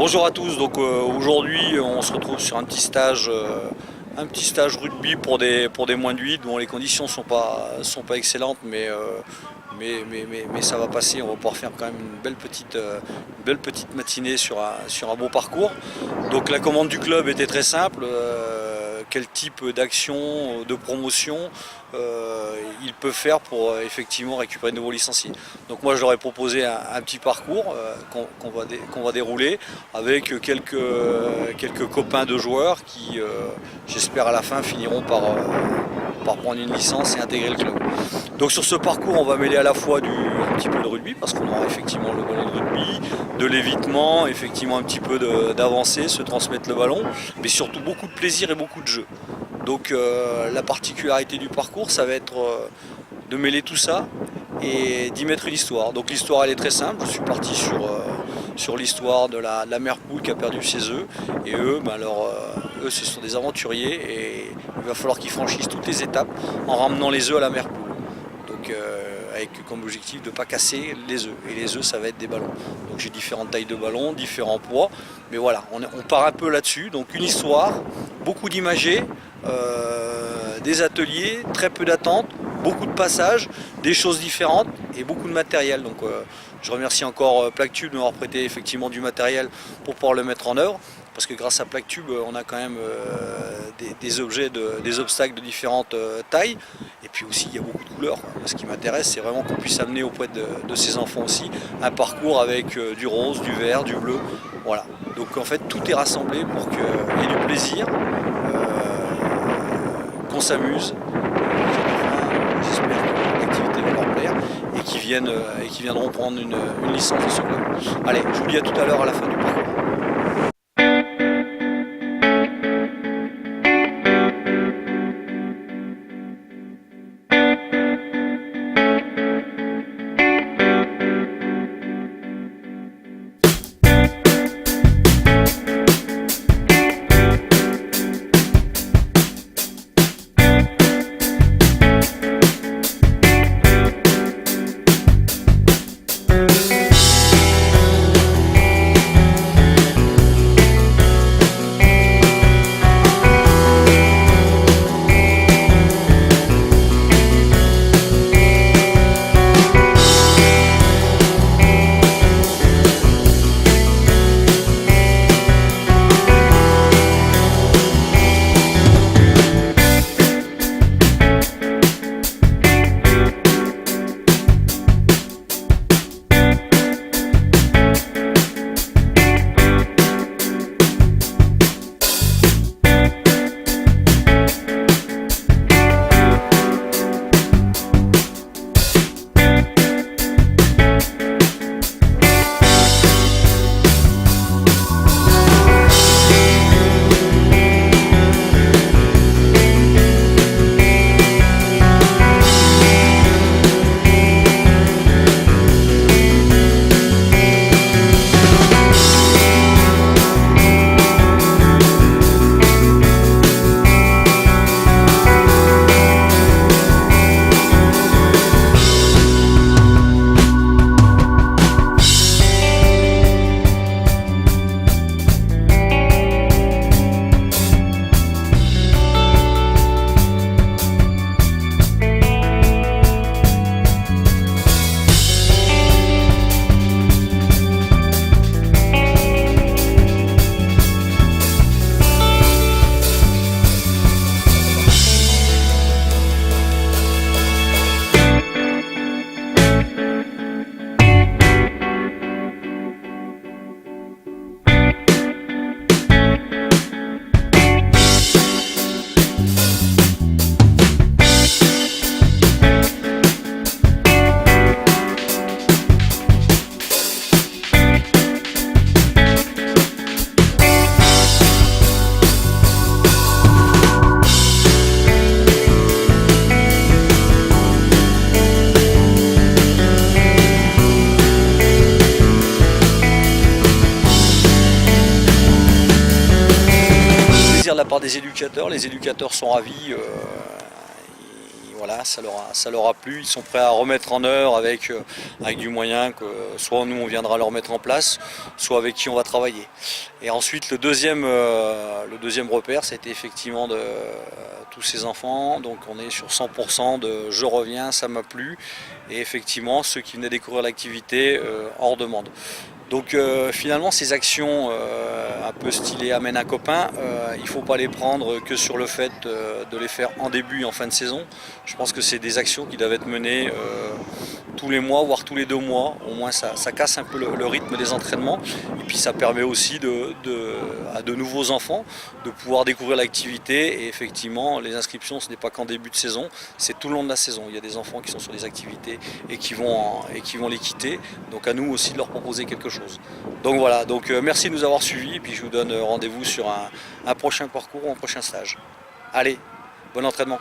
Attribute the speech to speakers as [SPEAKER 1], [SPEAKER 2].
[SPEAKER 1] Bonjour à tous, donc aujourd'hui on se retrouve sur un petit stage rugby pour des moins de 8. Bon, les conditions sont pas excellentes mais ça va passer, on va pouvoir faire quand même une belle petite matinée sur un bon parcours. Donc la commande du club était très simple, quel type d'action, de promotion il peut faire pour effectivement récupérer de nouveaux licenciés. Donc moi je leur ai proposé un petit parcours qu'on va dérouler avec quelques copains de joueurs qui j'espère à la fin finiront par prendre une licence et intégrer le club. Donc sur ce parcours on va mêler à la fois un petit peu de rugby parce qu'on aura effectivement le ballon de rugby, de l'évitement, effectivement un petit peu d'avancée, se transmettre le ballon, mais surtout beaucoup de plaisir et beaucoup de jeu. Donc la particularité du parcours ça va être de mêler tout ça et d'y mettre une histoire. Donc l'histoire elle est très simple, je suis parti sur l'histoire de la mère poule qui a perdu ses œufs et eux, eux ce sont des aventuriers et il va falloir qu'ils franchissent toutes les étapes en ramenant les œufs à la mère poule. Donc avec comme objectif de ne pas casser les œufs. Et les œufs ça va être des ballons. Donc j'ai différentes tailles de ballons, différents poids. Mais voilà, on part un peu là-dessus. Donc une histoire, beaucoup d'imageries, des ateliers, très peu d'attentes, beaucoup de passages, des choses différentes et beaucoup de matériel. Donc je remercie encore Plactube de m'avoir prêté effectivement du matériel pour pouvoir le mettre en œuvre. Parce que grâce à Plactube, on a quand même des obstacles de différentes tailles. Et puis aussi, il y a beaucoup de couleurs. Ce qui m'intéresse, c'est vraiment qu'on puisse amener auprès de ces enfants aussi un parcours avec du rose, du vert, du bleu. Voilà. Donc en fait, tout est rassemblé pour qu'il y ait du plaisir, qu'on s'amuse. J'espère que l'activité va leur plaire et qu'ils viendront prendre une licence de ce club. Allez, je vous dis à tout à l'heure à la fin du parcours. De la part des éducateurs, les éducateurs sont ravis, voilà, ça leur a plu. Ils sont prêts à remettre en œuvre avec du moyen que soit nous on viendra leur mettre en place, soit avec qui on va travailler. Et ensuite le deuxième repère, c'était effectivement tous ces enfants. Donc on est sur 100% de je reviens, ça m'a plu. Et effectivement ceux qui venaient découvrir l'activité hors demande. Donc finalement ces actions un peu stylées amène un copain, il ne faut pas les prendre que sur le fait de les faire en début et en fin de saison. Je pense que c'est des actions qui doivent être menées tous les mois, voire tous les 2 mois. Au moins ça casse un peu le rythme des entraînements. Et puis ça permet aussi à de nouveaux enfants de pouvoir découvrir l'activité. Et effectivement les inscriptions ce n'est pas qu'en début de saison, c'est tout le long de la saison. Il y a des enfants qui sont sur des activités et qui vont les quitter. Donc à nous aussi de leur proposer quelque chose. Donc voilà, merci de nous avoir suivis et puis je vous donne rendez-vous sur un prochain parcours ou un prochain stage. Allez, bon entraînement.